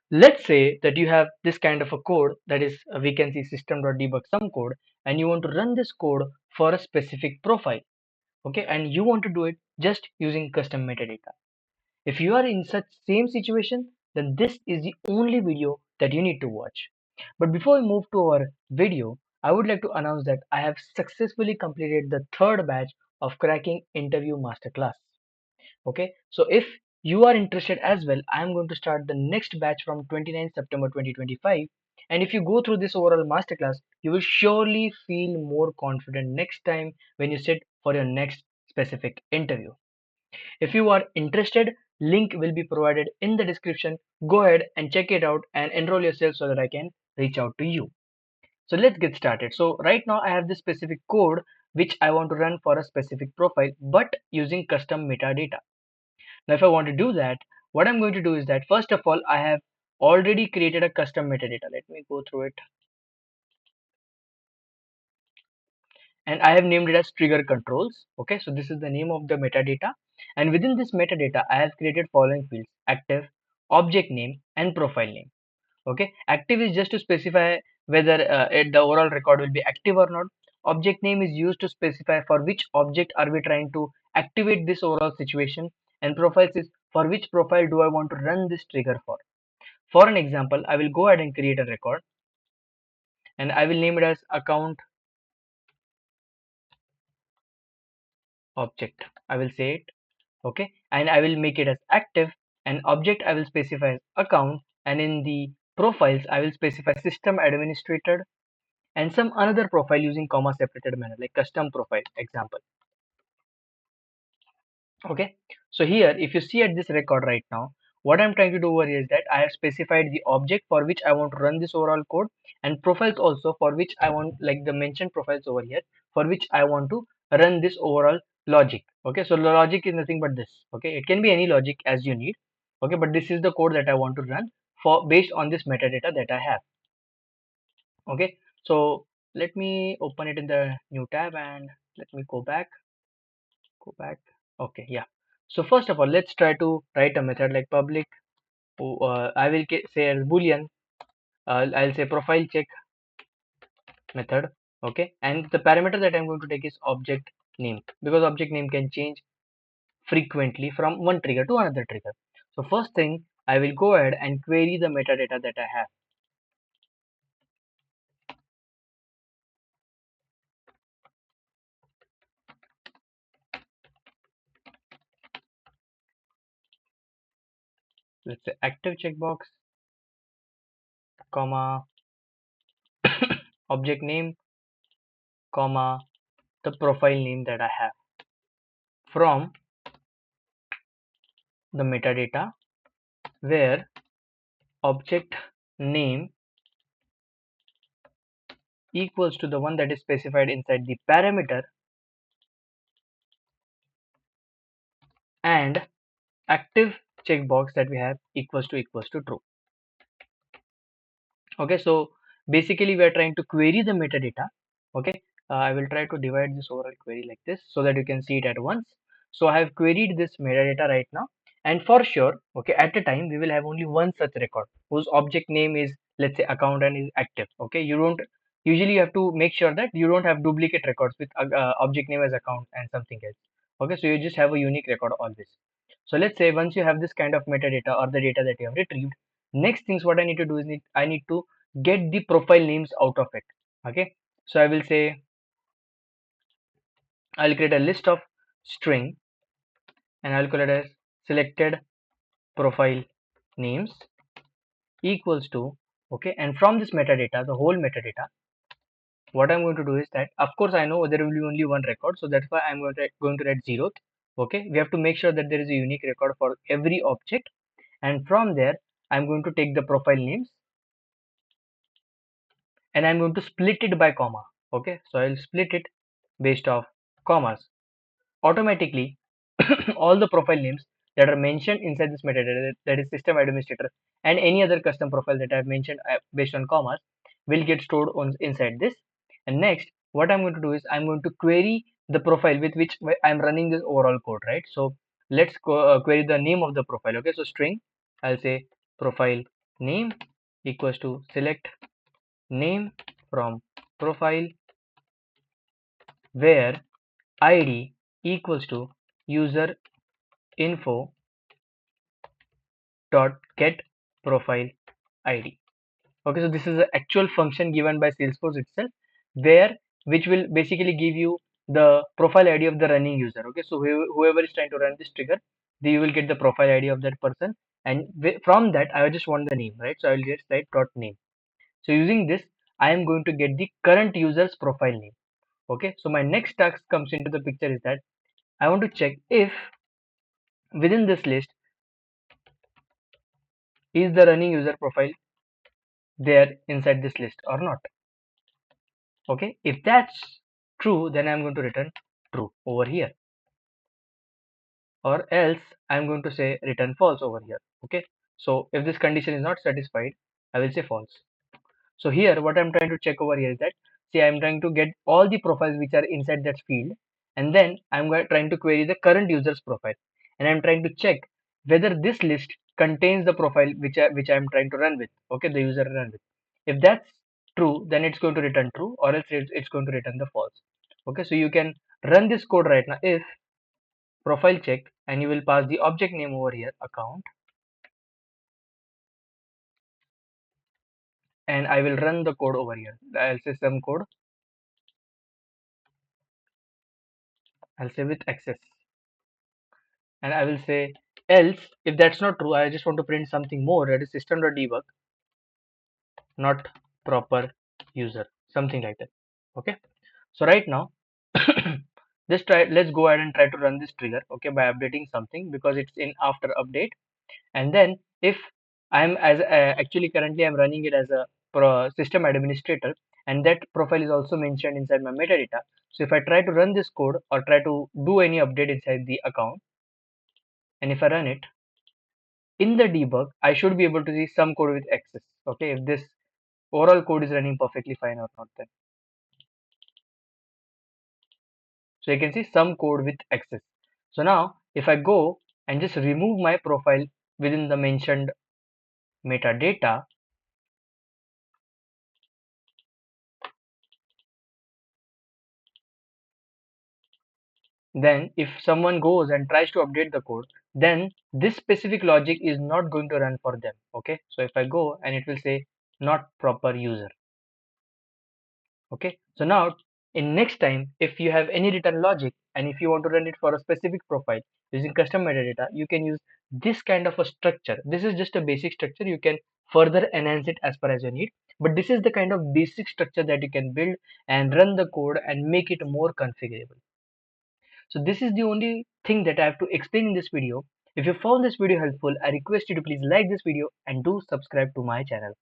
Let's say that you have this kind of a code that is we can see system.debug some code, and you want to run this code for a specific profile. Okay, and you want to do it just using custom metadata. If you are in such same situation, then this is the only video that you need to watch. But before we move to our video, I would like to announce that I have successfully completed the third batch of cracking interview masterclass. Okay, so if you are interested as well, I am going to start the next batch from 29th September 2025. And if you go through this overall masterclass, you will surely feel more confident next time when you sit for your next specific interview. If you are interested, link will be provided in the description. Go ahead and check it out and enroll yourself so that I can reach out to you. So let's get started. So right now I have this specific code which I want to run for a specific profile but using custom metadata. Now if I want to do that, what I'm going to do is that first of all I have already created a custom metadata. Let me go through it, and I have named it as trigger controls. Okay, so this is the name of the metadata, and within this metadata I have created following fields: active, object name, and profile name. Okay, active is just to specify whether the overall record will be active or not. Object name is used to specify for which object are we trying to activate this overall situation, and profiles is for which profile do I want to run this trigger for. For an example, I will go ahead and create a record, and I will name it as account object. I will say it. Okay, and I will make it as active, and object I will specify as account, and in the profiles I will specify system administrator and some another profile using comma separated manner like custom profile example. Okay, so here if you see at this record right now, what I'm trying to do over here is that I have specified the object for which I want to run this overall code, and profiles also for which I want, like the mentioned profiles over here, for which I want to run this overall logic. Okay, so the logic is nothing but this. Okay, it can be any logic as you need. Okay, but this is the code that I want to run for based on this metadata that I have. Okay, so let me open it in the new tab and let me go back. Okay, yeah. So first of all, let's try to write a method like public. I will say as boolean. I'll say profile check method. Okay, and the parameter that I'm going to take is object name, because object name can change frequently from one trigger to another trigger. So first thing, I will go ahead and query the metadata that I have. Let's say active checkbox, comma, object name, comma, the profile name that I have from the metadata, where object name equals to the one that is specified inside the parameter, and active checkbox that we have equals to true. Okay, so basically we are trying to query the metadata. Okay, I will try to divide this overall query like this so that you can see it at once. So I have queried this metadata right now, and for sure, okay, at a time we will have only one such record whose object name is, let's say, account and is active. Okay, you don't usually, you have to make sure that you don't have duplicate records with object name as account and something else. Okay, so you just have a unique record always. So let's say once you have this kind of metadata or the data that you have retrieved, next things what I need to do is I need to get the profile names out of it. Okay, so I will say I'll create a list of string, and I'll call it as selected profile names equals to, okay, and from this metadata, the whole metadata, what I'm going to do is that, of course I know there will be only one record, so that's why I'm going to write zeroth. Okay, we have to make sure that there is a unique record for every object, and from there I'm going to take the profile names and I'm going to split it by comma. Okay, so I'll split it based off commas. Automatically, all the profile names that are mentioned inside this metadata, that is system administrator, and any other custom profile that I've mentioned based on commas, will get stored on inside this. And next, what I'm going to do is I'm going to query the profile with which I'm running this overall code, right? So let's query the name of the profile. Okay, so string, I'll say profile name equals to select name from profile, where id equals to user info dot get profile id. Okay, so this is the actual function given by Salesforce itself, where which will basically give you the profile id of the running user. Okay, so whoever is trying to run this trigger, you will get the profile id of that person, and from that I just want the name, right? So I will just write dot name. So using this, I am going to get the current user's profile name. Okay, so my next task comes into the picture is that I want to check if within this list is the running user profile there inside this list or not. Okay, if that's true, then I'm going to return true over here, or else I'm going to say return false over here. Okay, so if this condition is not satisfied, I will say false. So here what I'm trying to check over here is that, see, I'm trying to get all the profiles which are inside that field, and then I'm trying to query the current user's profile, and I'm trying to check whether this list contains the profile which I'm trying to run with. Okay, the user run with. If that's true, then it's going to return true, or else it's going to return the false. Okay, so you can run this code right now. If profile check, and you will pass the object name over here, account, and I will run the code over here. I'll say some code, I'll say with access, and I will say else. If that's not true, I just want to print something more, that is system.debug not proper user, something like that. Okay, so right now let's go ahead and try to run this trigger, okay, by updating something, because it's in after update. And then if I'm as actually currently I'm running it as a system administrator, and that profile is also mentioned inside my metadata. So if I try to run this code or try to do any update inside the account, and if I run it in the debug, I should be able to see some code with access. Okay, if this overall code is running perfectly fine or not, then so you can see some code with access. So now if I go and just remove my profile within the mentioned metadata, then if someone goes and tries to update the code, then this specific logic is not going to run for them. Okay, so if I go, and it will say not proper user. Okay, so now in next time, if you have any return logic, and if you want to run it for a specific profile using custom metadata, you can use this kind of a structure. This is just a basic structure. You can further enhance it as per as you need, but this is the kind of basic structure that you can build and run the code and make it more configurable. So this is the only thing that I have to explain in this video. If you found this video helpful, I request you to please like this video and do subscribe to my channel.